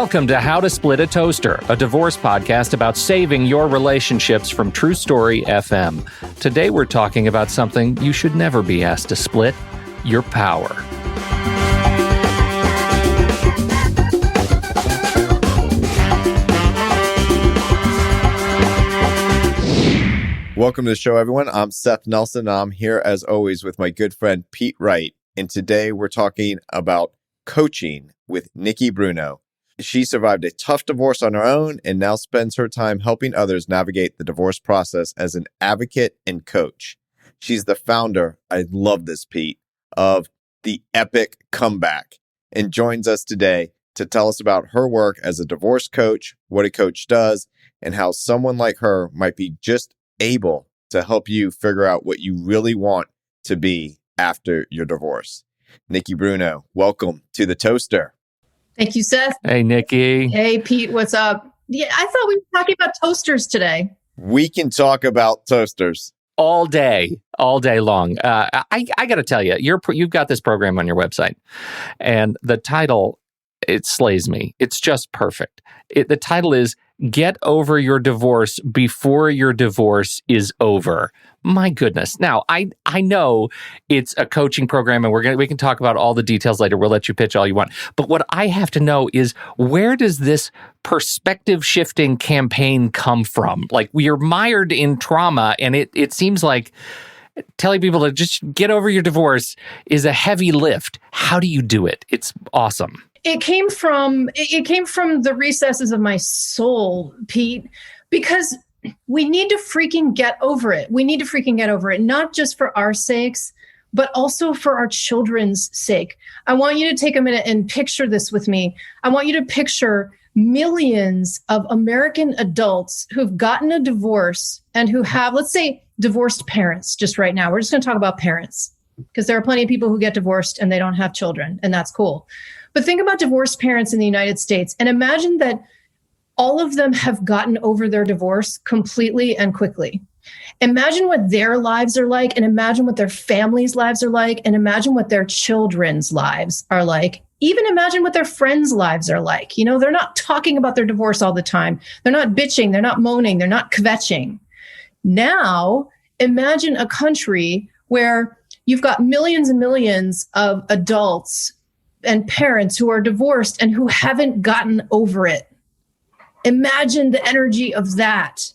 Welcome to How to Split a Toaster, a divorce podcast about saving your relationships from True Story FM. Today we're talking about something you should never be asked to split, your power. Welcome to the show, everyone. I'm Seth Nelson. I'm here, as always, with my good friend Pete Wright. And today we're talking about coaching with Nikki Bruno. She survived a tough divorce on her own and now spends her time helping others navigate the divorce process as an advocate and coach. She's the founder, I love this, Pete, of The Epic Comeback, and joins us today to tell us about her work as a divorce coach, what a coach does, and how someone like her might be just able to help you figure out what you really want to be after your divorce. Nikki Bruno, welcome to the Toaster. Thank you, Seth. Hey, Nikki. Hey, Pete. What's up? Yeah, I thought we were talking about toasters today. We can talk about toasters all day long. I got to tell you, you've got this program on your website, and the title, it slays me. It's just perfect. The title is Get Over Your Divorce Before Your Divorce is Over. My goodness. Now, I know it's a coaching program, and we can talk about all the details later. We'll let you pitch all you want. But what I have to know is, where does this perspective shifting campaign come from? Like, we are mired in trauma, and it seems like telling people to just get over your divorce is a heavy lift. How do you do it? It's awesome. It came from the recesses of my soul, Pete, because we need to freaking get over it. We need to freaking get over it, not just for our sakes, but also for our children's sake. I want you to take a minute and picture this with me. I want you to picture millions of American adults who've gotten a divorce and who have, let's say, divorced parents just right now. We're just going to talk about parents because there are plenty of people who get divorced and they don't have children, and that's cool. But think about divorced parents in the United States and imagine that all of them have gotten over their divorce completely and quickly. Imagine what their lives are like, and imagine what their families' lives are like, and imagine what their children's lives are like. Even imagine what their friends' lives are like. You know, they're not talking about their divorce all the time. They're not bitching. They're not moaning. They're not kvetching. Now, imagine a country where you've got millions and millions of adults and parents who are divorced and who haven't gotten over it. Imagine the energy of that.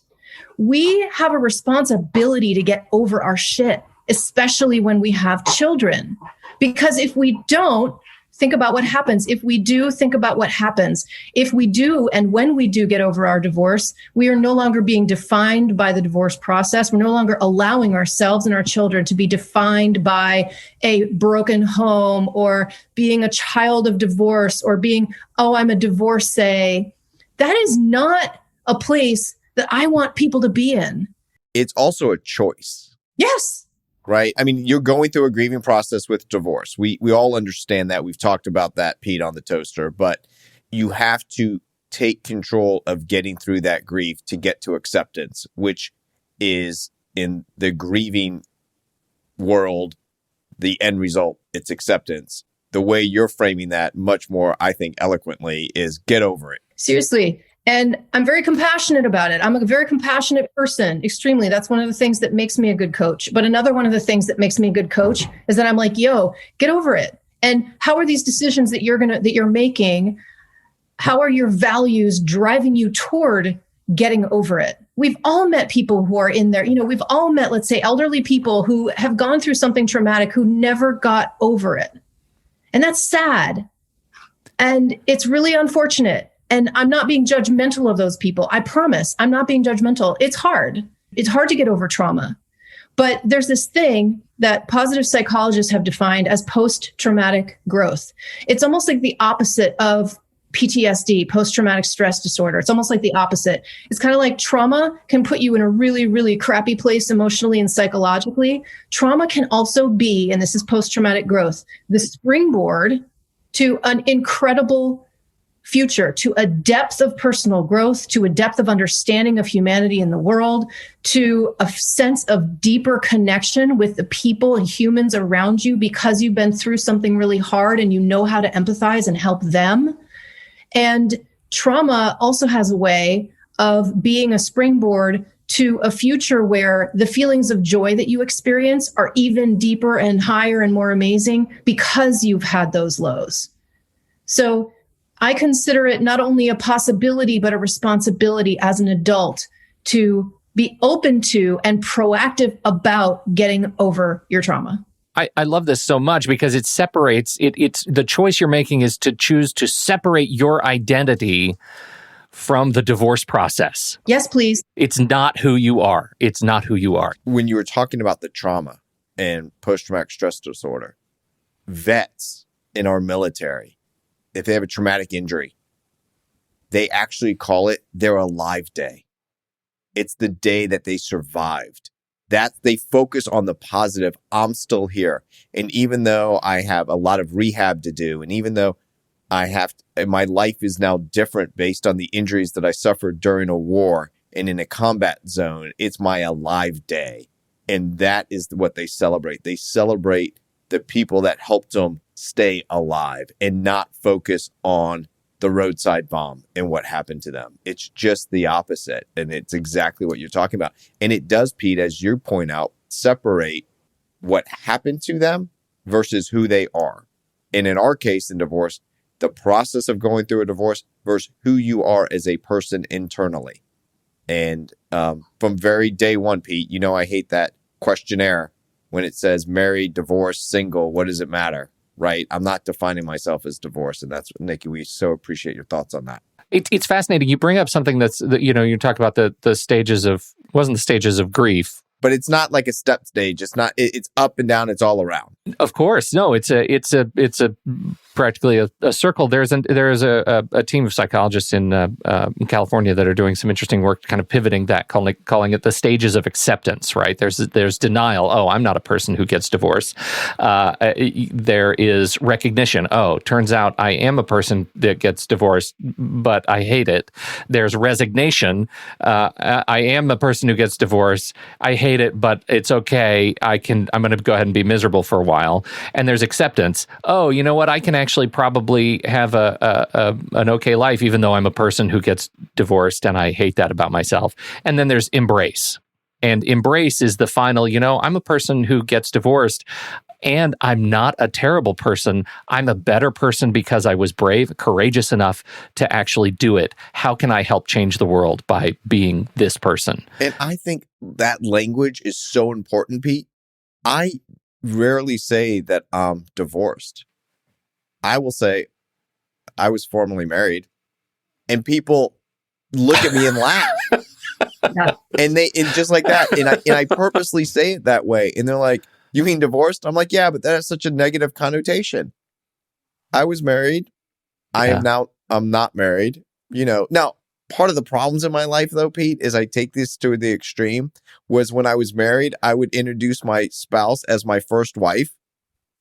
We have a responsibility to get over our shit, especially when we have children. Because if we don't, think about what happens. If we do, think about what happens. If we do, and when we do get over our divorce, we are no longer being defined by the divorce process. We're no longer allowing ourselves and our children to be defined by a broken home or being a child of divorce or being, oh, I'm a divorcee. That is not a place that I want people to be in. It's also a choice. Yes. Right? I mean, you're going through a grieving process with divorce. We all understand that. We've talked about that, Pete, on the Toaster. But you have to take control of getting through that grief to get to acceptance, which is, in the grieving world, the end result, it's acceptance. The way you're framing that much more, I think, eloquently is get over it. Seriously. And I'm very compassionate about it. I'm a very compassionate person, extremely. That's one of the things that makes me a good coach. But another one of the things that makes me a good coach is that I'm like, yo, get over it. And how are these decisions that you're making? How are your values driving you toward getting over it? We've all met people who are in there. You know, we've all met, let's say, elderly people who have gone through something traumatic who never got over it. And that's sad. And it's really unfortunate. And I'm not being judgmental of those people. I promise I'm not being judgmental. It's hard. It's hard to get over trauma. But there's this thing that positive psychologists have defined as post-traumatic growth. It's almost like the opposite of PTSD, post-traumatic stress disorder. It's almost like the opposite. It's kind of like trauma can put you in a really, really crappy place emotionally and psychologically. Trauma can also be, and this is post-traumatic growth, the springboard to an incredible future, to a depth of personal growth, to a depth of understanding of humanity in the world, to a sense of deeper connection with the people and humans around you because you've been through something really hard and you know how to empathize and help them. And trauma also has a way of being a springboard to a future where the feelings of joy that you experience are even deeper and higher and more amazing because you've had those lows. So I consider it not only a possibility, but a responsibility as an adult to be open to and proactive about getting over your trauma. I love this so much because it separates, it's the choice you're making is to choose to separate your identity from the divorce process. Yes, please. It's not who you are. It's not who you are. When you were talking about the trauma and post-traumatic stress disorder, vets in our military, if they have a traumatic injury, they actually call it their alive day. It's the day that they survived. That they focus on the positive. I'm still here. And even though I have a lot of rehab to do, and even though my life is now different based on the injuries that I suffered during a war and in a combat zone, it's my alive day. And that is what they celebrate. They celebrate the people that helped them stay alive and not focus on the roadside bomb and what happened to them. It's just the opposite. And it's exactly what you're talking about. And it does, Pete, as you point out, separate what happened to them versus who they are. And in our case, in divorce, the process of going through a divorce versus who you are as a person internally. And from very day one, Pete, you know I hate that questionnaire when it says married, divorced, single, what does it matter? Right? I'm not defining myself as divorced. And that's, Nikki, we so appreciate your thoughts on that. It's fascinating. You bring up something you talk about the stages of, wasn't the stages of grief. But it's not like a step stage. It's not, it's up and down. It's all around. Of course. No, it's a practically a circle. There is a team of psychologists in California that are doing some interesting work, kind of pivoting that, calling it the stages of acceptance, right? There's denial. Oh, I'm not a person who gets divorced. There is recognition. Oh, turns out I am a person that gets divorced, but I hate it. There's resignation. I am a person who gets divorced. I hate it, but it's okay. I'm going to go ahead and be miserable for a while. And there's acceptance. Oh, you know what? I can actually probably have an okay life, even though I'm a person who gets divorced and I hate that about myself. And then there's embrace. And embrace is the final, I'm a person who gets divorced and I'm not a terrible person. I'm a better person because I was brave, courageous enough to actually do it. How can I help change the world by being this person? And I think that language is so important, Pete. I rarely say that I'm divorced. I will say I was formerly married, and people look at me and laugh. Yeah. And just like that. And I purposely say it that way. And they're like, you mean divorced? I'm like, yeah, but that has such a negative connotation. I was married. I'm not married. Now part of the problems in my life though, Pete, is I take this to the extreme, was when I was married, I would introduce my spouse as my first wife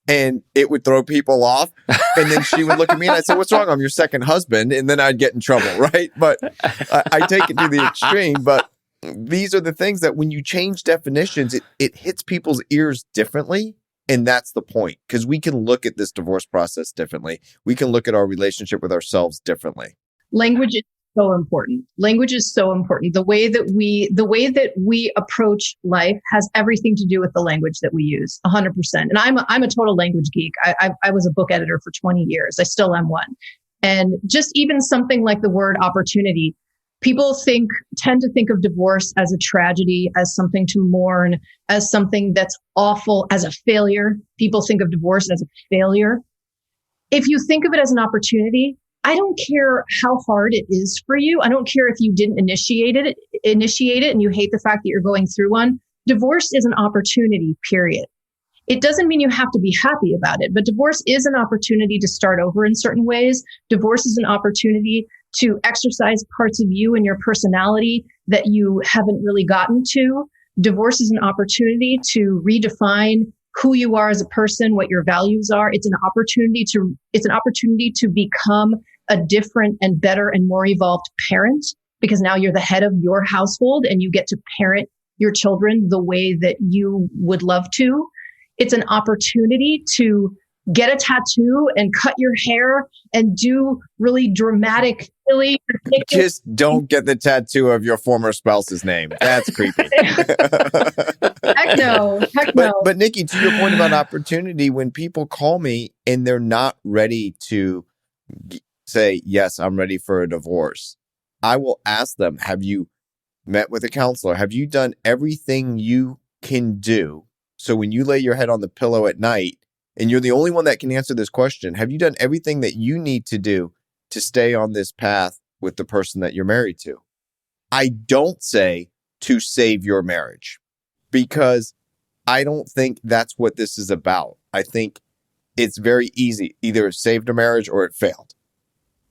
and it would throw people off. And then she would look at me and I'd say, what's wrong? I'm your second husband. And then I'd get in trouble. Right. But I take it to the extreme, but these are the things that when you change definitions, it hits people's ears differently. And that's the point, because we can look at this divorce process differently. We can look at our relationship with ourselves differently. Language is so important. Language is so important. The way that we approach life has everything to do with the language that we use, 100%. And I'm a total language geek. I was a book editor for 20 years. I still am one. And just even something like the word opportunity, people tend to think of divorce as a tragedy, as something to mourn, as something that's awful, as a failure. People think of divorce as a failure. If you think of it as an opportunity, I don't care how hard it is for you. I don't care if you didn't initiate it and you hate the fact that you're going through one. Divorce is an opportunity, period. It doesn't mean you have to be happy about it, but divorce is an opportunity to start over in certain ways. Divorce is an opportunity to exercise parts of you and your personality that you haven't really gotten to. Divorce is an opportunity to redefine who you are as a person, what your values are. It's an opportunity to become a different and better and more evolved parent, because now you're the head of your household and you get to parent your children the way that you would love to. It's an opportunity to get a tattoo and cut your hair and do really dramatic really ridiculous. Just don't get the tattoo of your former spouse's name. That's creepy. Heck no. Heck no. But Nikki, to your point about opportunity, when people call me and they're not ready to say, yes, I'm ready for a divorce, I will ask them, have you met with a counselor? Have you done everything you can do? So when you lay your head on the pillow at night, and you're the only one that can answer this question, have you done everything that you need to do to stay on this path with the person that you're married to? I don't say to save your marriage, because I don't think that's what this is about. I think it's very easy. Either it saved a marriage or it failed.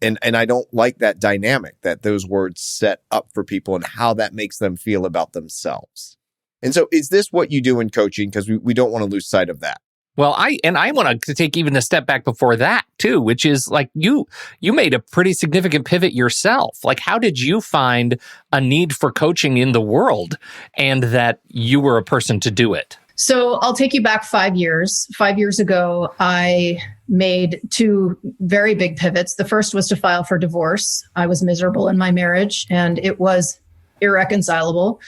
And I don't like that dynamic that those words set up for people and how that makes them feel about themselves. And so is this what you do in coaching? Because we don't want to lose sight of that. Well, I want to take even a step back before that too, which is like you made a pretty significant pivot yourself. Like, how did you find a need for coaching in the world and that you were a person to do it? So I'll take you back 5 years. 5 years ago, I made two very big pivots. The first was to file for divorce. I was miserable in my marriage and it was irreconcilable.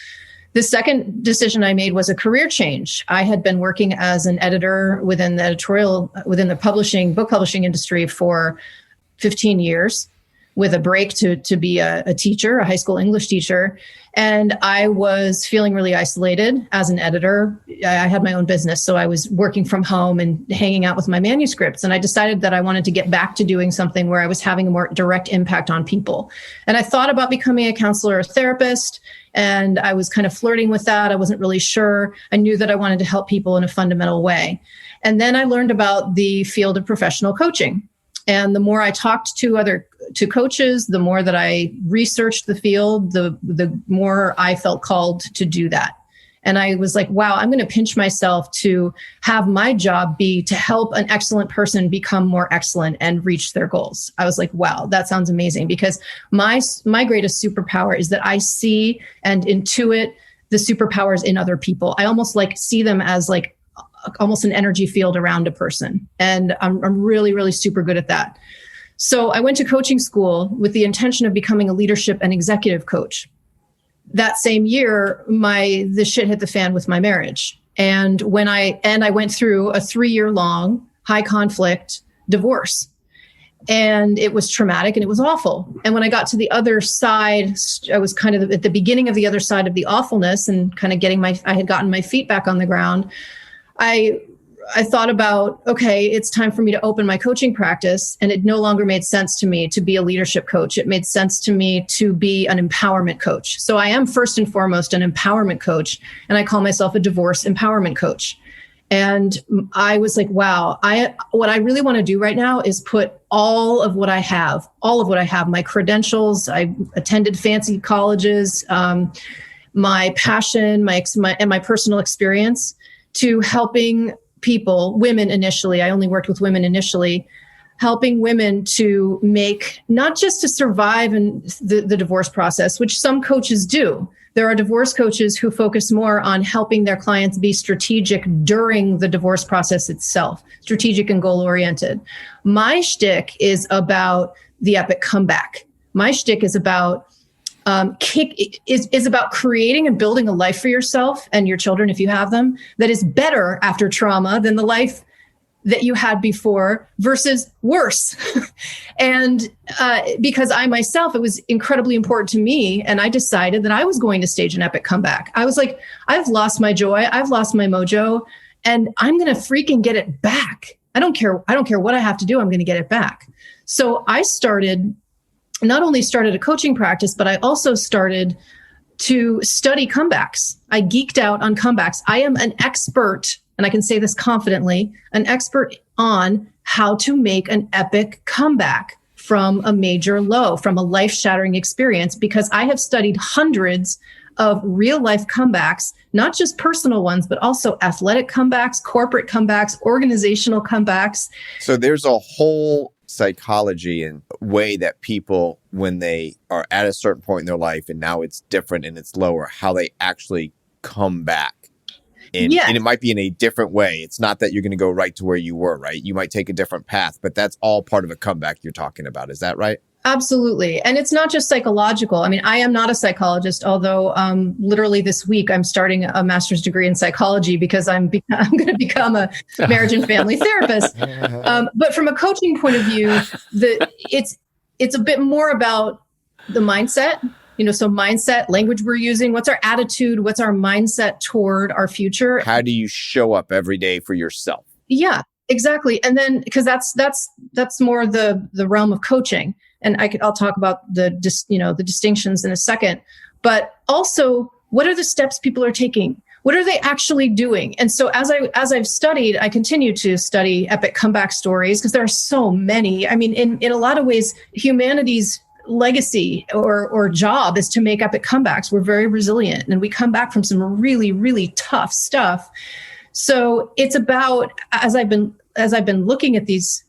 The second decision I made was a career change. I had been working as an editor within the book publishing industry for 15 years, with a break to be a teacher, a high school English teacher. And I was feeling really isolated as an editor. I had my own business, so I was working from home and hanging out with my manuscripts. And I decided that I wanted to get back to doing something where I was having a more direct impact on people. And I thought about becoming a counselor or therapist, and I was kind of flirting with that. I wasn't really sure. I knew that I wanted to help people in a fundamental way. And then I learned about the field of professional coaching. And the more I talked to coaches, the more that I researched the field, the more I felt called to do that. And I was like, wow, I'm going to pinch myself to have my job be to help an excellent person become more excellent and reach their goals. I was like, wow, that sounds amazing, because my greatest superpower is that I see and intuit the superpowers in other people. I almost like see them as like almost an energy field around a person. And I'm really, really super good at that. So I went to coaching school with the intention of becoming a leadership and executive coach. That same year, the shit hit the fan with my marriage. And I went through a 3-year-long high conflict divorce. And it was traumatic and it was awful. And when I got to the other side, I was kind of at the beginning of the other side of the awfulness and kind of I had gotten my feet back on the ground. I thought about, okay, it's time for me to open my coaching practice. And it no longer made sense to me to be a leadership coach. It made sense to me to be an empowerment coach. So I am first and foremost an empowerment coach. And I call myself a divorce empowerment coach. And I was like, wow, what I really want to do right now is put all of what I have, my credentials. I attended fancy colleges, my passion, my personal experience, to helping people, women initially. I only worked with women initially, helping women to make, not just to survive in the divorce process, which some coaches do. There are divorce coaches who focus more on helping their clients be strategic during the divorce process itself, strategic and goal-oriented. My shtick is about the epic comeback. My shtick is about is about creating and building a life for yourself and your children, if you have them, that is better after trauma than the life that you had before, versus worse. And because I myself, it was incredibly important to me, and I decided that I was going to stage an epic comeback. I was like, I've lost my joy, I've lost my mojo, and I'm going to freaking get it back. I don't care what I have to do, I'm going to get it back. So I not only started a coaching practice, but I also started to study comebacks. I geeked out on comebacks. I am an expert, and I can say this confidently, an expert on how to make an epic comeback from a major low, from a life-shattering experience, because I have studied hundreds of real-life comebacks, not just personal ones, but also athletic comebacks, corporate comebacks, organizational comebacks. So there's a whole psychology and way that people, when they are at a certain point in their life and now it's different and it's lower, how they actually come back. And it might be in a different way. It's not that you're going to go right to where you were, right? You might take a different path, but that's all part of a comeback you're talking about. Is that right? Absolutely. And it's not just psychological. I mean, I am not a psychologist, although literally this week I'm starting a master's degree in psychology because I'm going to become a marriage and family therapist. But from a coaching point of view, it's a bit more about the mindset. So mindset, language we're using, what's our attitude, what's our mindset toward our future? How do you show up every day for yourself? Yeah, exactly. And then because that's more the realm of coaching. And I'll talk about the distinctions in a second, but also what are the steps people are taking? What are they actually doing? And so as I've studied, I continue to study epic comeback stories because there are so many. I mean, in a lot of ways, humanity's legacy or job is to make epic comebacks. We're very resilient and we come back from some really, really tough stuff. So it's about, as I've been looking at these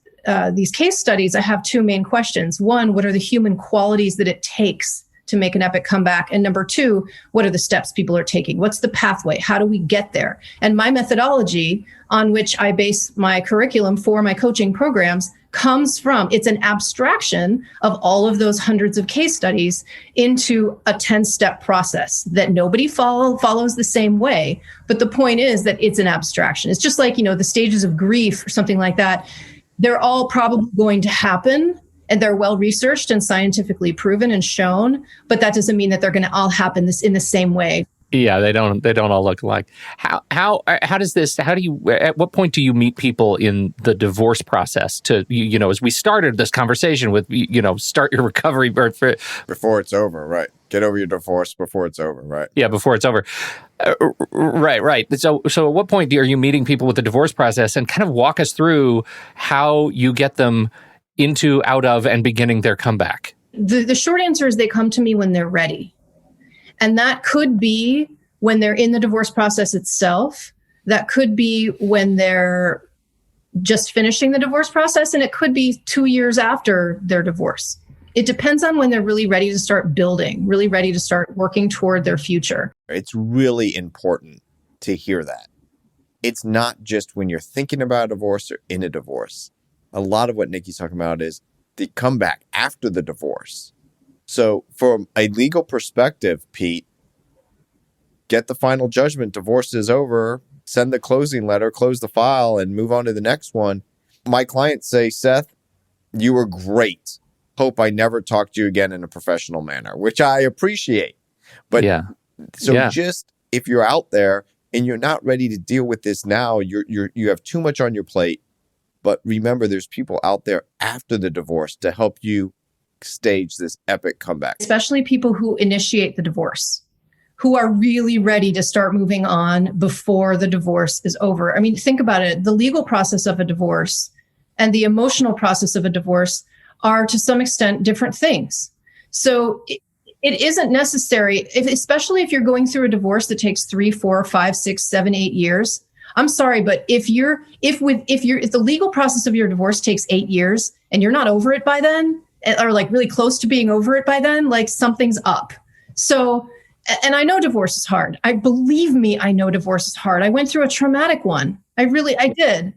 case studies, I have two main questions. One, what are the human qualities that it takes to make an epic comeback? And number two, what are the steps people are taking? What's the pathway? How do we get there? And my methodology on which I base my curriculum for my coaching programs comes from, it's an abstraction of all of those hundreds of case studies into a 10-step process that nobody follows the same way. But the point is that it's an abstraction. It's just like, the stages of grief or something like that. They're all probably going to happen and they're well researched and scientifically proven and shown, but that doesn't mean that they're going to all happen in the same way. Yeah, they don't all look alike. How do you at what point do you meet people in the divorce process to as we started this conversation with start your recovery before it's over, right? Get over your divorce before it's over, right? Yeah, before it's over. Right. So at what point are you meeting people with the divorce process, and kind of walk us through how you get them into, out of, and beginning their comeback? The short answer is they come to me when they're ready. And that could be when they're in the divorce process itself. That could be when they're just finishing the divorce process. And it could be 2 years after their divorce. It depends on when they're really ready to start building, really ready to start working toward their future. It's really important to hear that. It's not just when you're thinking about a divorce or in a divorce. A lot of what Nikki's talking about is the comeback after the divorce. So from a legal perspective, Pete, get the final judgment, divorce is over, send the closing letter, close the file, and move on to the next one. My clients say, Seth, you were great. Hope I never talk to you again in a professional manner, which I appreciate. But just if you're out there and you're not ready to deal with this now, you have too much on your plate. But remember, there's people out there after the divorce to help you stage this epic comeback. Especially people who initiate the divorce, who are really ready to start moving on before the divorce is over. I mean, think about it. The legal process of a divorce and the emotional process of a divorce are to some extent different things. So it isn't necessary, especially if you're going through a divorce that takes 3, 4, 5, 6, 7, 8 years. I'm sorry, but if the legal process of your divorce takes 8 years and you're not over it by then, or like really close to being over it by then, like something's up. So, and I know divorce is hard. Believe me, I know divorce is hard. I went through a traumatic one. I did.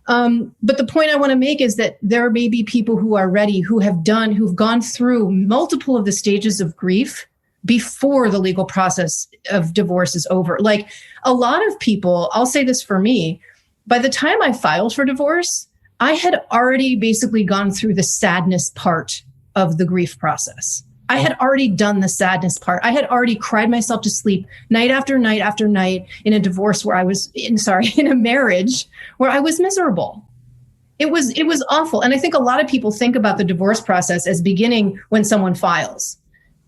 But the point I want to make is that there may be people who are ready, who've gone through multiple of the stages of grief before the legal process of divorce is over. Like a lot of people, I'll say this for me, by the time I filed for divorce, I had already basically gone through the sadness part of the grief process. I had already done the sadness part. I had already cried myself to sleep night after night after night in a divorce where in a marriage where I was miserable. It was awful. And I think a lot of people think about the divorce process as beginning when someone files.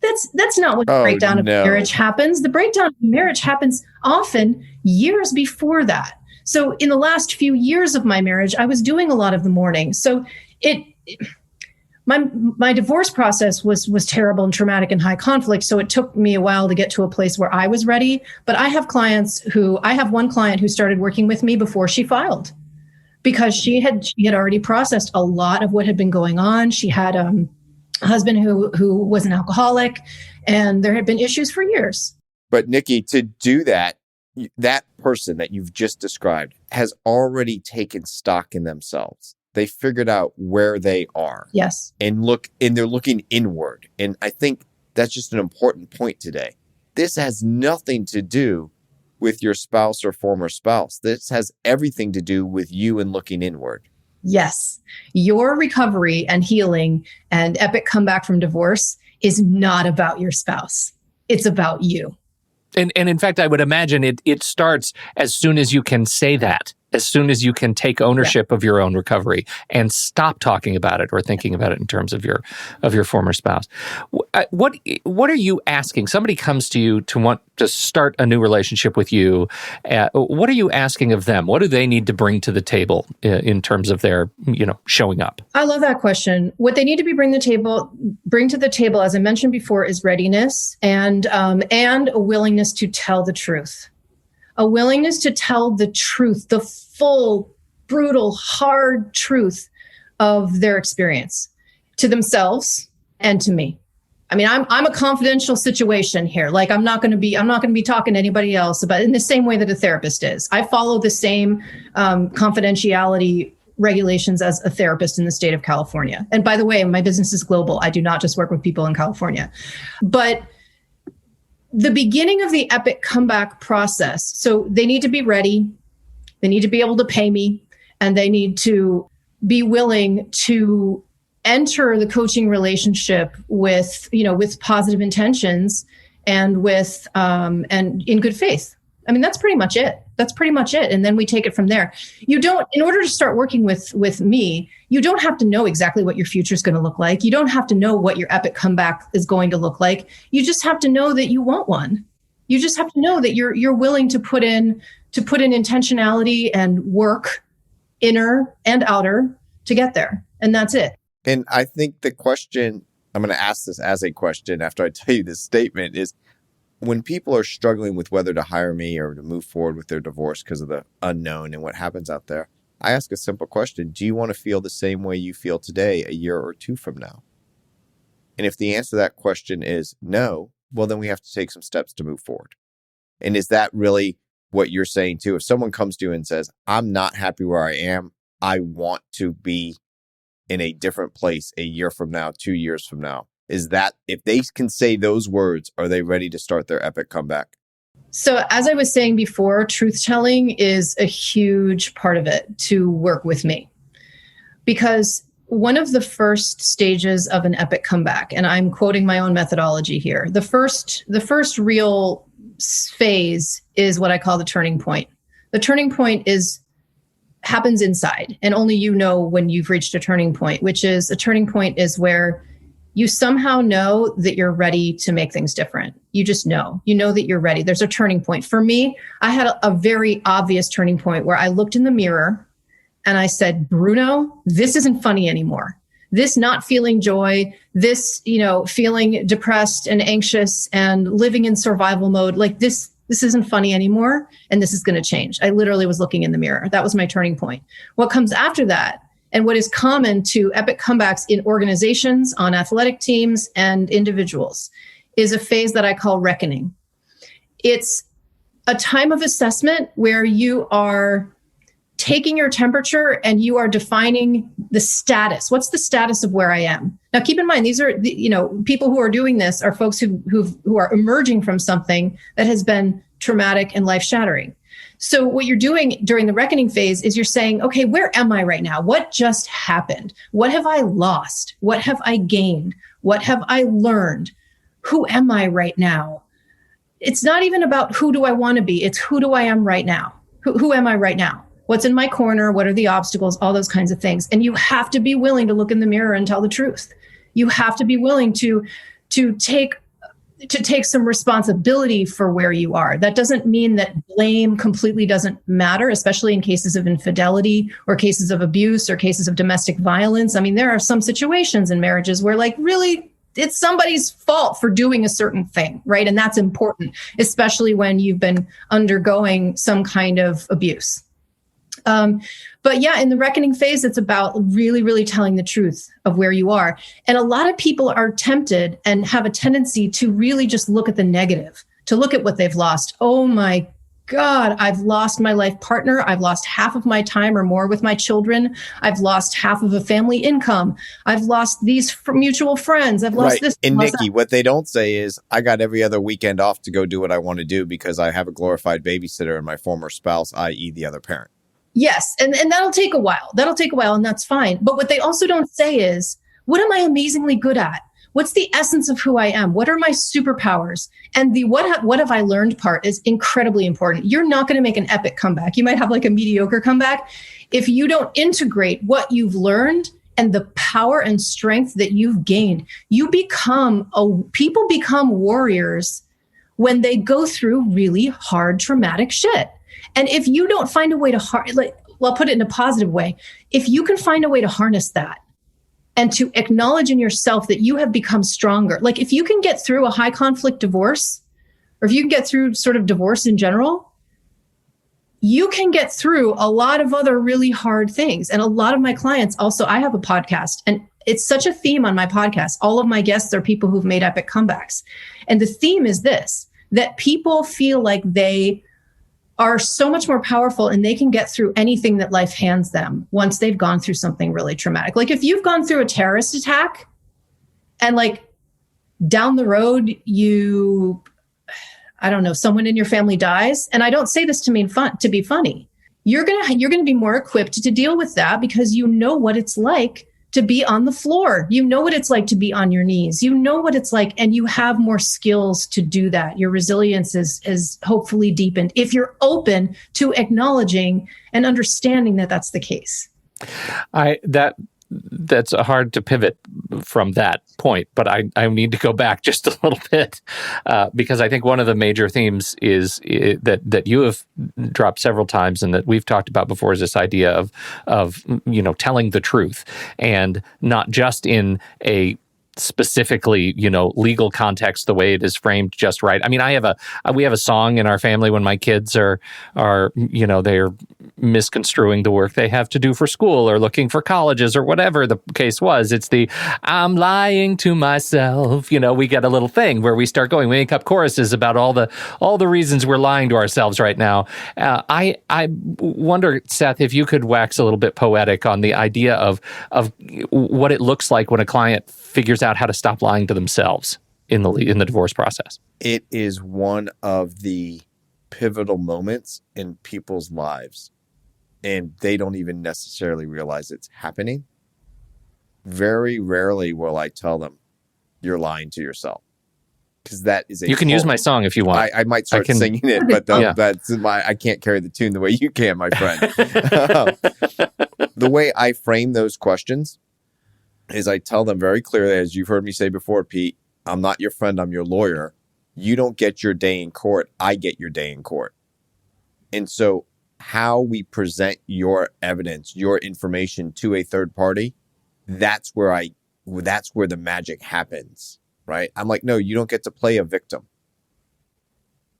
That's not when the breakdown of marriage happens. The breakdown of marriage happens often years before that. So in the last few years of my marriage, I was doing a lot of the mourning. So my divorce process was terrible and traumatic and high conflict. So it took me a while to get to a place where I was ready. But I have one client who started working with me before she filed because she had already processed a lot of what had been going on. She had a husband who was an alcoholic, and there had been issues for years. But Nikki, to do that person that you've just described has already taken stock in themselves. they figured out where they are. Yes. And they're looking inward. And I think that's just an important point today. This has nothing to do with your spouse or former spouse. This has everything to do with you and looking inward. Yes. Your recovery and healing and epic comeback from divorce is not about your spouse. It's about you. And in fact, I would imagine it starts as soon as you can say that, as soon as you can take ownership of your own recovery and stop talking about it or thinking about it in terms of your former spouse. What are you asking? Somebody comes to you to want to start a new relationship with you. What are you asking of them? What do they need to bring to the table in terms of their, showing up? I love that question. What they need to bring to the table, as I mentioned before, is readiness and a willingness to tell the truth. A willingness to tell the truth, the full, brutal, hard truth of their experience to themselves and to me. I mean, I'm a confidential situation here. Like I'm not going to be talking to anybody else about it in the same way that a therapist is. I follow the same confidentiality regulations as a therapist in the state of California. And by the way, my business is global. I do not just work with people in California. But the beginning of the epic comeback process, so they need to be ready, they need to be able to pay me, and they need to be willing to enter the coaching relationship with positive intentions and with and in good faith. I mean, that's pretty much it. And then we take it from there. In order to start working with me, you don't have to know exactly what your future is going to look like. You don't have to know what your epic comeback is going to look like. You just have to know that you want one. You just have to know that you're willing to put in intentionality and work, inner and outer, to get there. And that's it. And I think the question, I'm going to ask this as a question after I tell you this statement, is when people are struggling with whether to hire me or to move forward with their divorce because of the unknown and what happens out there, I ask a simple question. Do you want to feel the same way you feel today a year or two from now? And if the answer to that question is no, well, then we have to take some steps to move forward. And is that really what you're saying too? If someone comes to you and says, I'm not happy where I am, I want to be in a different place a year from now, 2 years from now, is that if they can say those words, are they ready to start their epic comeback? So as I was saying before, truth telling is a huge part of it to work with me. Because one of the first stages of an epic comeback, and I'm quoting my own methodology here, the first real phase is what I call the turning point. The turning point happens inside, and only you know when you've reached a turning point, which is a turning point is where you somehow know that you're ready to make things different. You just know. You know that you're ready. There's a turning point. For me, I had a very obvious turning point where I looked in the mirror and I said, Bruno, this isn't funny anymore. This not feeling joy, this, feeling depressed and anxious and living in survival mode, like this isn't funny anymore. And this is going to change. I literally was looking in the mirror. That was my turning point. What comes after that, and what is common to epic comebacks in organizations, on athletic teams, and individuals, is a phase that I call reckoning. It's a time of assessment where you are taking your temperature and you are defining the status. What's the status of where I am? Now, keep in mind, these are, people who are doing this are folks who are emerging from something that has been traumatic and life-shattering. So what you're doing during the reckoning phase is you're saying, okay, where am I right now? What just happened? What have I lost? What have I gained? What have I learned? Who am I right now? It's not even about who do I want to be. It's who do I am right now? Who am I right now? What's in my corner? What are the obstacles? All those kinds of things. And you have to be willing to look in the mirror and tell the truth. You have to be willing to take some responsibility for where you are. That doesn't mean that blame completely doesn't matter, especially in cases of infidelity or cases of abuse or cases of domestic violence. I mean, there are some situations in marriages where really it's somebody's fault for doing a certain thing, right? And that's important, especially when you've been undergoing some kind of abuse. But yeah, in the reckoning phase, it's about really, really telling the truth of where you are. And a lot of people are tempted and have a tendency to really just look at the negative, to look at what they've lost. Oh my God, I've lost my life partner. I've lost half of my time or more with my children. I've lost half of a family income. I've lost these mutual friends. I've lost this. And Nikki, what they don't say is I got every other weekend off to go do what I want to do because I have a glorified babysitter and my former spouse, i.e. the other parent. Yes. And that'll take a while. And that's fine. But what they also don't say is, what am I amazingly good at? What's the essence of who I am? What are my superpowers? And the what have I learned part is incredibly important. You're not going to make an epic comeback. You might have like a mediocre comeback. If you don't integrate what you've learned and the power and strength that you've gained, people become warriors when they go through really hard, traumatic shit. And if you don't find a way to I'll put it in a positive way. If you can find a way to harness that, and to acknowledge in yourself that you have become stronger. Like if you can get through a high conflict divorce, or if you can get through sort of divorce in general, you can get through a lot of other really hard things. And a lot of my clients also, I have a podcast, and it's such a theme on my podcast. All of my guests are people who've made epic comebacks. And the theme is this, that people feel like they are so much more powerful and they can get through anything that life hands them once they've gone through something really traumatic. Like if you've gone through a terrorist attack and like down the road, someone in your family dies. And I don't say this to be funny. You're going to be more equipped to deal with that because you know what it's like to be on the floor. You know what it's like to be on your knees. You know what it's like, and you have more skills to do that. Your resilience is hopefully deepened if you're open to acknowledging and understanding that that's the case. That's hard to pivot from that point, but I need to go back just a little bit because I think one of the major themes is that you have dropped several times and that we've talked about before is this idea of telling the truth, and not just in a specifically, legal context, the way it is framed just right. I mean, we have a song in our family when my kids are they're misconstruing the work they have to do for school or looking for colleges or whatever the case was. It's the I'm lying to myself. We get a little thing where we start going. We make up choruses about all the reasons we're lying to ourselves right now. I wonder, Seth, if you could wax a little bit poetic on the idea of what it looks like when a client figures out how to stop lying to themselves in the divorce process. It is one of the pivotal moments in people's lives, and they don't even necessarily realize it's happening. Very rarely will I tell them, you're lying to yourself. Because that is you can use my song if you want. I might start singing it, but I can't carry the tune the way you can, my friend. The way I frame those questions is I tell them very clearly, as you've heard me say before, Pete, I'm not your friend, I'm your lawyer. You don't get your day in court, I get your day in court. And so how we present your evidence, your information to a third party, that's where the magic happens, right? I'm like, no, you don't get to play a victim.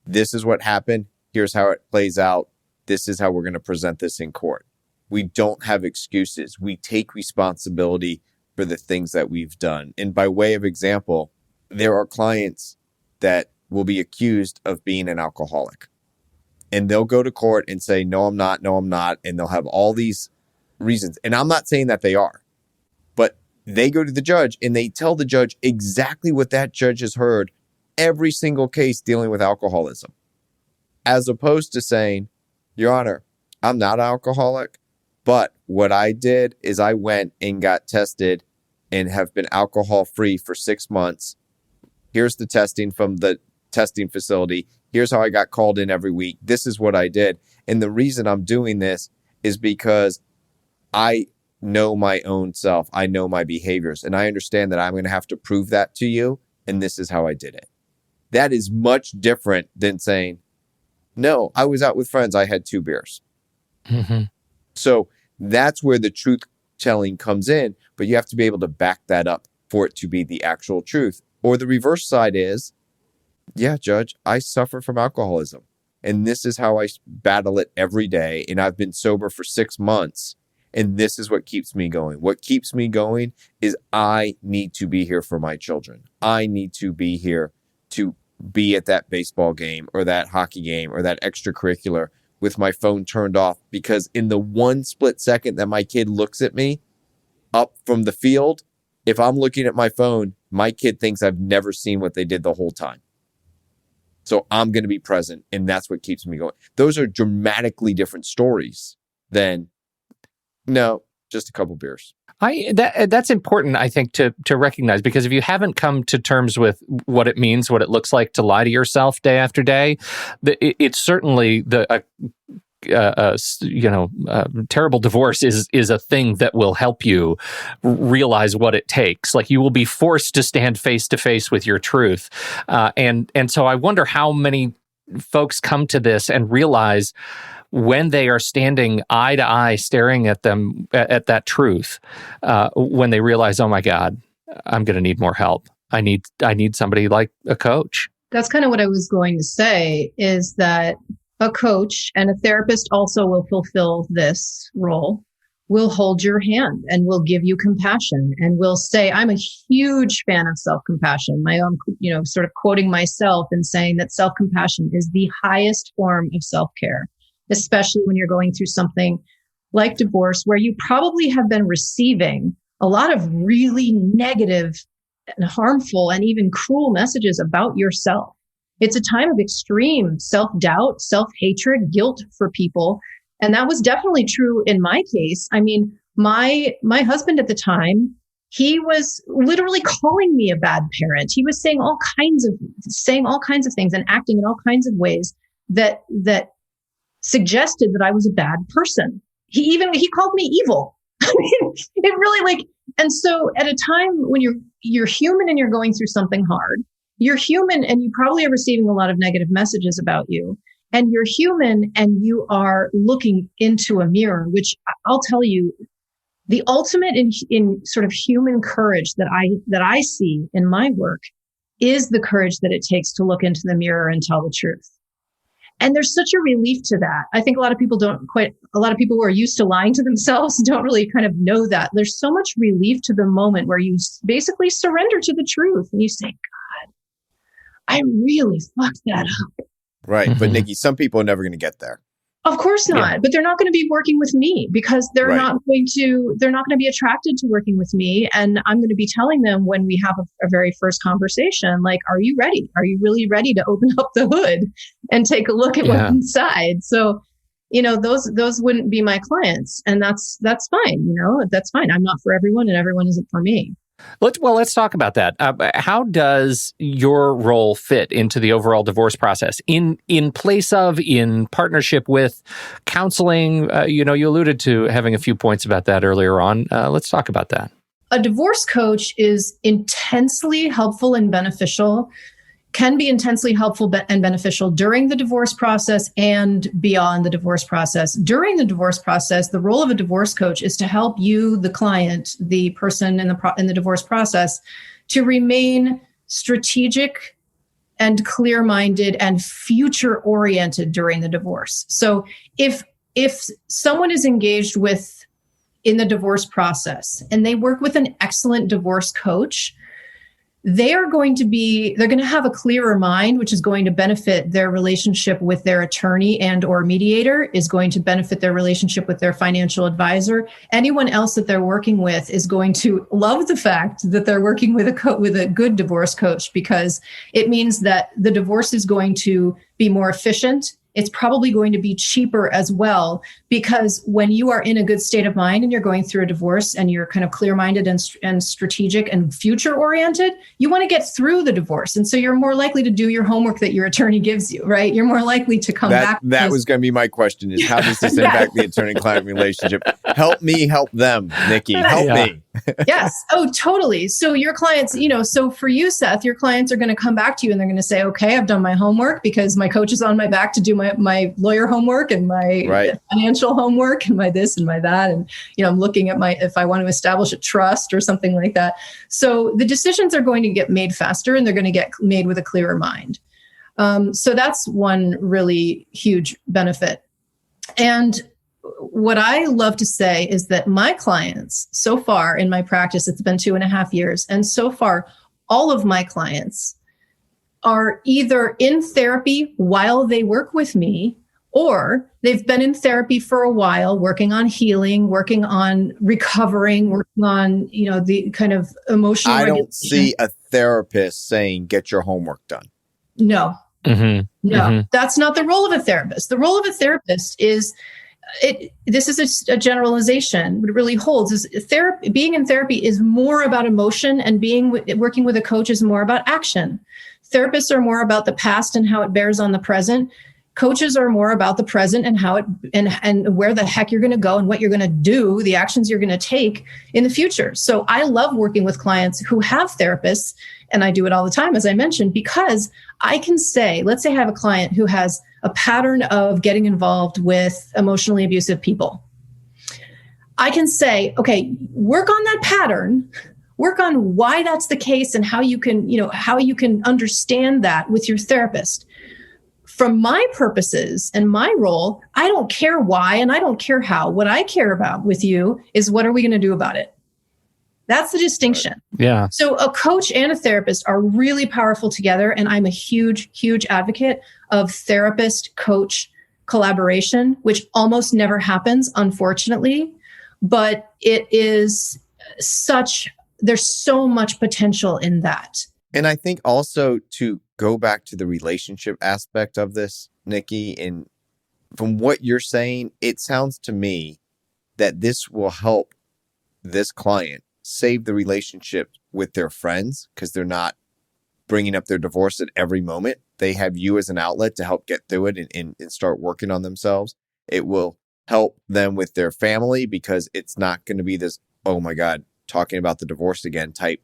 This is what happened. Here's how it plays out. This is how we're going to present this in court. We don't have excuses. We take responsibility for the things that we've done. And by way of example, there are clients that will be accused of being an alcoholic. And they'll go to court and say, no, I'm not. And they'll have all these reasons. And I'm not saying that they are. But they go to the judge and they tell the judge exactly what that judge has heard every single case dealing with alcoholism. As opposed to saying, Your Honor, I'm not an alcoholic. But what I did is I went and got tested and have been alcohol free for 6 months. Here's the testing from the testing facility. Here's how I got called in every week. This is what I did. And the reason I'm doing this is because I know my own self. I know my behaviors. And I understand that I'm going to have to prove that to you. And this is how I did it. That is much different than saying, no, I was out with friends. I had 2 beers. Mm-hmm. So that's where the truth telling comes in, but you have to be able to back that up for it to be the actual truth. Or the reverse side is, yeah, Judge, I suffer from alcoholism and this is how I battle it every day. And I've been sober for 6 months and this is what keeps me going. What keeps me going is I need to be here for my children. I need to be here to be at that baseball game or that hockey game or that extracurricular with my phone turned off, because in the one split second that my kid looks at me up from the field, if I'm looking at my phone, my kid thinks I've never seen what they did the whole time. So I'm going to be present, and that's what keeps me going. Those are dramatically different stories than, no, just a couple beers. That's important, I think, to recognize, because if you haven't come to terms with what it means, what it looks like to lie to yourself day after day, it's certainly terrible divorce is a thing that will help you realize what it takes. Like, you will be forced to stand face to face with your truth, and so I wonder how many folks come to this and realize, when they are standing eye to eye staring at them at that truth, when they realize, oh my God, I'm going to need more help. I need somebody like a coach. That's kind of what I was going to say, is that a coach and a therapist also will fulfill this role, will hold your hand and will give you compassion and will say, I'm a huge fan of self-compassion. My own, sort of quoting myself and saying that self-compassion is the highest form of self-care, especially when you're going through something like divorce, where you probably have been receiving a lot of really negative and harmful and even cruel messages about yourself. It's a time of extreme self-doubt, self-hatred, guilt for people. And that was definitely true in my case. I mean, my husband at the time, he was literally calling me a bad parent. He was saying all kinds of things and acting in all kinds of ways that suggested that I was a bad person. He called me evil. I mean, it really and so at a time when you're human and you're going through something hard, you're human and you probably are receiving a lot of negative messages about you, and you're human and you are looking into a mirror, which I'll tell you, the ultimate in sort of human courage that I see in my work is the courage that it takes to look into the mirror and tell the truth. And there's such a relief to that. I think a lot of people who are used to lying to themselves don't really kind of know that. There's so much relief to the moment where you basically surrender to the truth and you say, God, I really fucked that up. Right. Mm-hmm. But Nikki, some people are never going to get there. Of course not. But they're not going to be working with me because they're not going to be attracted to working with me. And I'm going to be telling them when we have a very first conversation, like, are you ready? Are you really ready to open up the hood and take a look at what's inside? So, those wouldn't be my clients, and that's fine. That's fine. I'm not for everyone and everyone isn't for me. Let's talk about that. How does your role fit into the overall divorce process? In partnership with counseling? You alluded to having a few points about that earlier on. Let's talk about that. A divorce coach is intensely helpful and beneficial, can be intensely helpful and beneficial during the divorce process and beyond the divorce process. During the divorce process, the role of a divorce coach is to help you, the client, the person in the divorce process, to remain strategic and clear-minded and future-oriented during the divorce. So if someone is engaged in the divorce process and they work with an excellent divorce coach, they're going to have a clearer mind, which is going to benefit their relationship with their attorney and or mediator, is going to benefit their relationship with their financial advisor. Anyone else that they're working with is going to love the fact that they're working with a good divorce coach, because it means that the divorce is going to be more efficient. It's probably going to be cheaper as well, because when you are in a good state of mind and you're going through a divorce and you're kind of clear-minded and strategic and future-oriented, you want to get through the divorce. And so you're more likely to do your homework that your attorney gives you, right? You're more likely to come back. That was going to be my question, is how does this impact the attorney-client relationship? Help me help them, Nikki. Help me. Yes. Oh, totally. So your clients, so for you, Seth, your clients are going to come back to you and they're going to say, okay, I've done my homework because my coach is on my back to do my lawyer homework and my financial homework and my this and my that. And, I'm looking at if I want to establish a trust or something like that. So the decisions are going to get made faster and they're going to get made with a clearer mind. So that's one really huge benefit. And what I love to say is that my clients, so far in my practice, it's been 2.5 years. And so far, all of my clients are either in therapy while they work with me, or they've been in therapy for a while, working on healing, working on recovering, working on, the kind of emotional I regulation. don't see a therapist saying, get your homework done. No. Mm-hmm. No, Mm-hmm. that's not the role of a therapist. The role of a therapist is, this is a generalization, but it really holds, is therapy. Being in therapy is more about emotion, and working with a coach is more about action. Therapists are more about the past and how it bears on the present. Coaches are more about the present and how it and where the heck you're going to go and what you're going to do, the actions you're going to take in the future. So I love working with clients who have therapists, and I do it all the time, as I mentioned, because I can say, let's say I have a client who has a pattern of getting involved with emotionally abusive people. I can say, okay, work on that pattern, work on why that's the case and how you can understand that with your therapist. From my purposes and my role, I don't care why and I don't care how. What I care about with you is, what are we going to do about it? That's the distinction. Yeah. So a coach and a therapist are really powerful together. And I'm a huge, huge advocate of therapist-coach collaboration, which almost never happens, unfortunately. But there's so much potential in that. And I think also, to go back to the relationship aspect of this, Nikki, and from what you're saying, it sounds to me that this will help this client save the relationship with their friends, because they're not bringing up their divorce at every moment. They have you as an outlet to help get through it and start working on themselves. It will help them with their family, because it's not going to be this, oh my God, talking about the divorce again type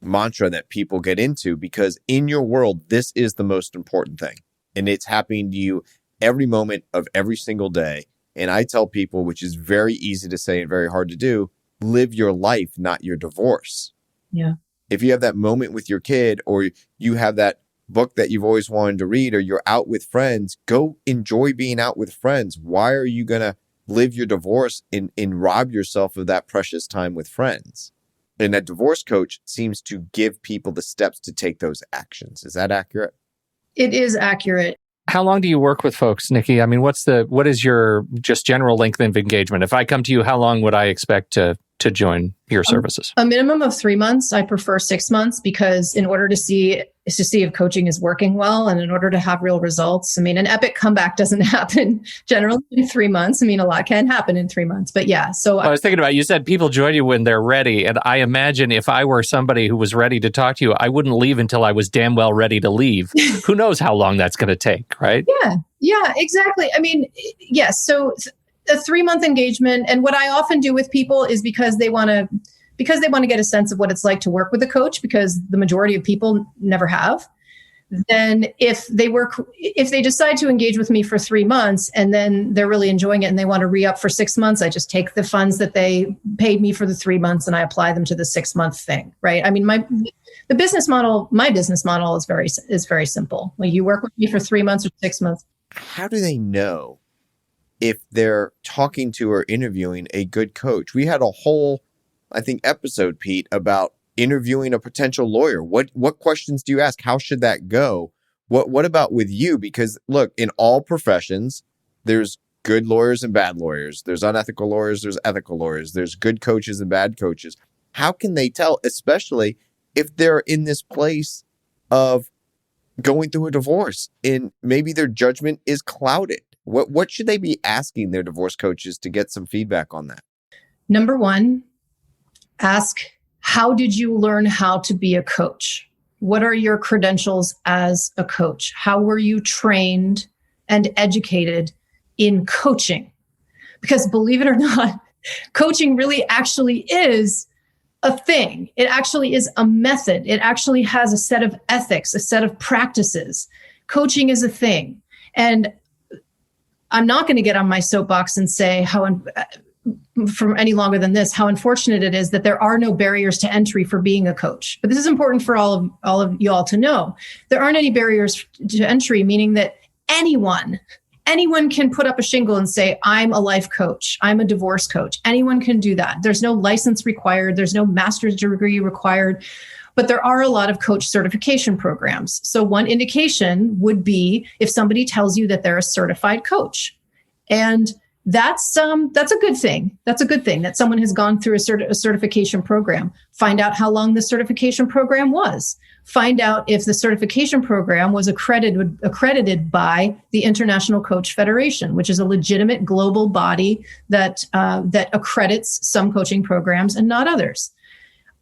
mantra that people get into, because in your world, this is the most important thing. And it's happening to you every moment of every single day. And I tell people, which is very easy to say and very hard to do, live your life, not your divorce. Yeah. If you have that moment with your kid, or you have that book that you've always wanted to read, or you're out with friends, go enjoy being out with friends. Why are you going to live your divorce and rob yourself of that precious time with friends? And that divorce coach seems to give people the steps to take those actions. Is that accurate? It is accurate. How long do you work with folks, Nikki? I mean, what is your just general length of engagement? If I come to you, how long would I expect to join your services? A minimum of 3 months. I prefer 6 months, because in order to see if coaching is working well, and in order to have real results, I mean, an epic comeback doesn't happen generally in 3 months. I mean, a lot can happen in 3 months, but yeah. So I was thinking about, you said people join you when they're ready. And I imagine if I were somebody who was ready to talk to you, I wouldn't leave until I was damn well ready to leave. Who knows how long that's going to take, right? Yeah, exactly. I mean, yes. So a 3-month engagement. And what I often do with people is, because they want to get a sense of what it's like to work with a coach, because the majority of people never have. Then if they decide to engage with me for 3 months and then they're really enjoying it and they want to re-up for 6 months, I just take the funds that they paid me for the 3 months and I apply them to the 6-month thing, right? I mean, my business model is very simple. Like, you work with me for 3 months or 6 months. How do they know if they're talking to or interviewing a good coach? We had a whole, I think, episode, Pete, about interviewing a potential lawyer. What questions do you ask? How should that go? What about with you? Because look, in all professions, there's good lawyers and bad lawyers. There's unethical lawyers, there's ethical lawyers. There's good coaches and bad coaches. How can they tell, especially if they're in this place of going through a divorce and maybe their judgment is clouded? What should they be asking their divorce coaches to get some feedback on that? Number one, ask, how did you learn how to be a coach? What are your credentials as a coach? How were you trained and educated in coaching? Because believe it or not, coaching really actually is a thing. It actually is a method. It actually has a set of ethics, a set of practices. Coaching is a thing. And I'm not going to get on my soapbox and say for any longer than this, how unfortunate it is that there are no barriers to entry for being a coach. But this is important for all of y'all to know. There aren't any barriers to entry, meaning that anyone can put up a shingle and say, I'm a life coach. I'm a divorce coach. Anyone can do that. There's no license required. There's no master's degree required. But there are a lot of coach certification programs. So one indication would be if somebody tells you that they're a certified coach. And that's a good thing. That's a good thing that someone has gone through a certification program. Find out how long the certification program was. Find out if the certification program was accredited by the International Coach Federation, which is a legitimate global body that accredits some coaching programs and not others.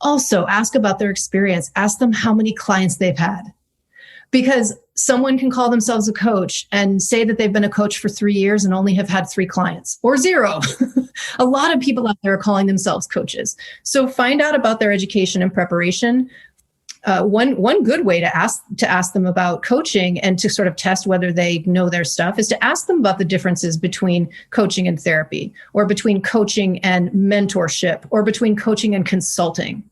Also, ask about their experience. Ask them how many clients they've had. Because someone can call themselves a coach and say that they've been a coach for 3 years and only have had 3 clients or 0. A lot of people out there are calling themselves coaches. So find out about their education and preparation. One good way to ask them about coaching and to sort of test whether they know their stuff is to ask them about the differences between coaching and therapy, or between coaching and mentorship, or between coaching and consulting.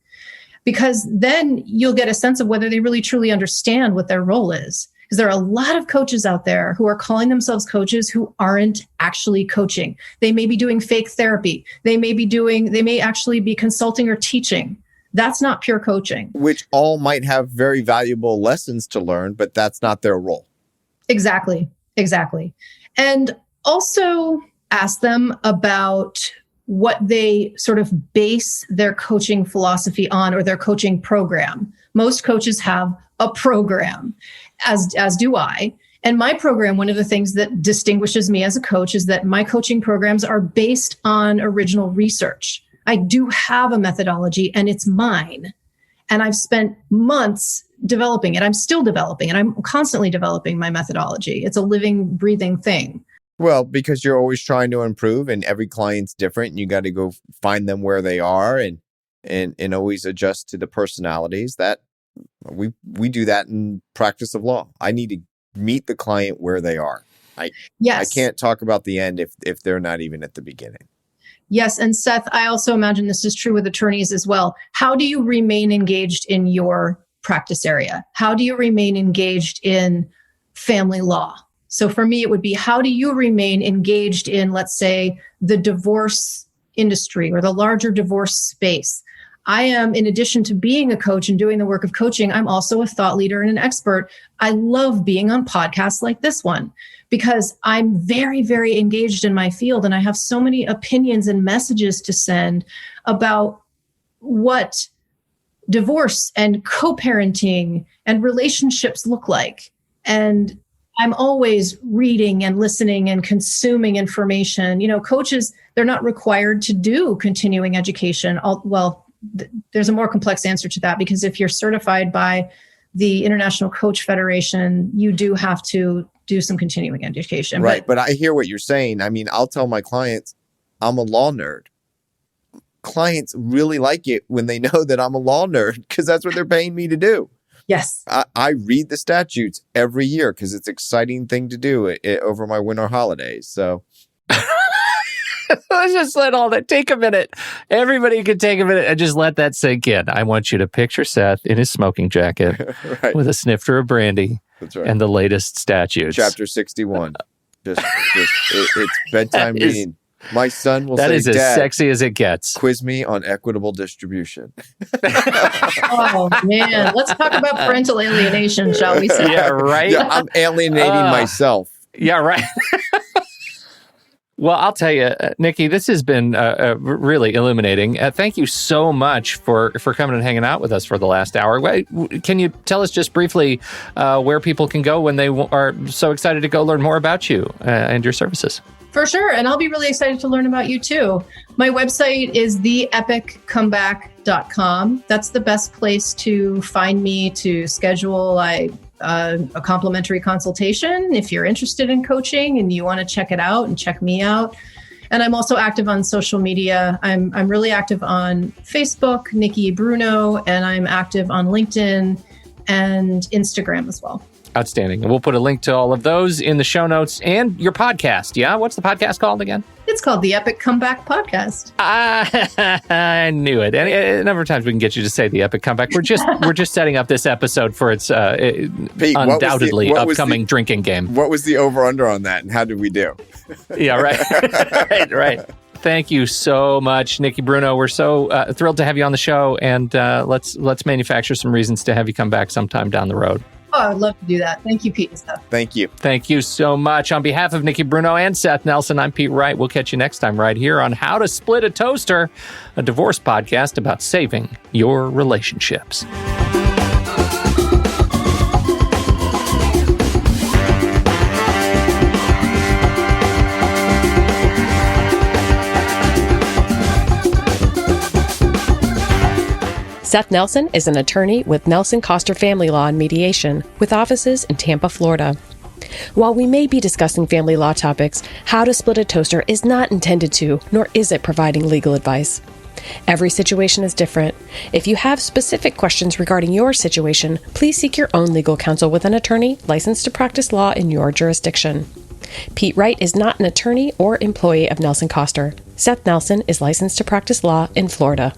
Because then you'll get a sense of whether they really truly understand what their role is. Because there are a lot of coaches out there who are calling themselves coaches who aren't actually coaching. They may be doing fake therapy. They may actually be consulting or teaching. That's not pure coaching. Which all might have very valuable lessons to learn, but that's not their role. Exactly. And also ask them about what they sort of base their coaching philosophy on, or their coaching program. Most coaches have a program, as do I. And my program, one of the things that distinguishes me as a coach is that my coaching programs are based on original research. I do have a methodology and it's mine. And I've spent months developing it. I'm still developing, and I'm constantly developing my methodology. It's a living, breathing thing. Well, because you're always trying to improve, and every client's different, and you got to go find them where they are and always adjust to the personalities. That we do that in practice of law. I need to meet the client where they are. I can't talk about the end if they're not even at the beginning. Yes. And Seth, I also imagine this is true with attorneys as well. How do you remain engaged in your practice area? How do you remain engaged in family law? So for me, it would be, how do you remain engaged in, let's say, the divorce industry or the larger divorce space? I am, in addition to being a coach and doing the work of coaching, I'm also a thought leader and an expert. I love being on podcasts like this one because I'm very, very engaged in my field, and I have so many opinions and messages to send about what divorce and co-parenting and relationships look like. And I'm always reading and listening and consuming information. Coaches, they're not required to do continuing education. There's a more complex answer to that, because if you're certified by the International Coach Federation, you do have to do some continuing education. Right. But I hear what you're saying. I mean, I'll tell my clients, I'm a law nerd. Clients really like it when they know that I'm a law nerd, because that's what they're paying me to do. Yes. I read the statutes every year because it's an exciting thing to do over my winter holidays. So let's just take a minute. Everybody can take a minute and just let that sink in. I want you to picture Seth in his smoking jacket right. with a snifter of brandy. That's right. And the latest statutes. Chapter 61. It's bedtime reading. My son will say, that is as Dad, sexy as it gets. Quiz me on equitable distribution. Oh, man. Let's talk about parental alienation, shall we say? Yeah, right? Yeah, I'm alienating myself. Yeah, right. Well, I'll tell you, Nikki, this has been really illuminating. Thank you so much for coming and hanging out with us for the last hour. Can you tell us just briefly where people can go when they are so excited to go learn more about you and your services? For sure. And I'll be really excited to learn about you too. My website is theepiccomeback.com. That's the best place to find me, to schedule a complimentary consultation if you're interested in coaching and you want to check it out and check me out. And I'm also active on social media. I'm really active on Facebook, Nikki Bruno, and I'm active on LinkedIn and Instagram as well. Outstanding. And we'll put a link to all of those in the show notes and your podcast. Yeah? What's the podcast called again? It's called The Epic Comeback Podcast. I knew it. And a number of times we can get you to say The Epic Comeback. We're just setting up this episode for its Pete, undoubtedly upcoming drinking game. What was the over-under on that, and how did we do? Yeah, right. Right. Thank you so much, Nikki Bruno. We're so thrilled to have you on the show, and let's manufacture some reasons to have you come back sometime down the road. Oh, I would love to do that. Thank you, Pete and Seth. Thank you. Thank you so much. On behalf of Nikki Bruno and Seth Nelson, I'm Pete Wright. We'll catch you next time right here on How to Split a Toaster, a divorce podcast about saving your relationships. Seth Nelson is an attorney with Nelson Coster Family Law and Mediation, with offices in Tampa, Florida. While we may be discussing family law topics, How to Split a Toaster is not intended to, nor is it providing legal advice. Every situation is different. If you have specific questions regarding your situation, please seek your own legal counsel with an attorney licensed to practice law in your jurisdiction. Pete Wright is not an attorney or employee of Nelson Coster. Seth Nelson is licensed to practice law in Florida.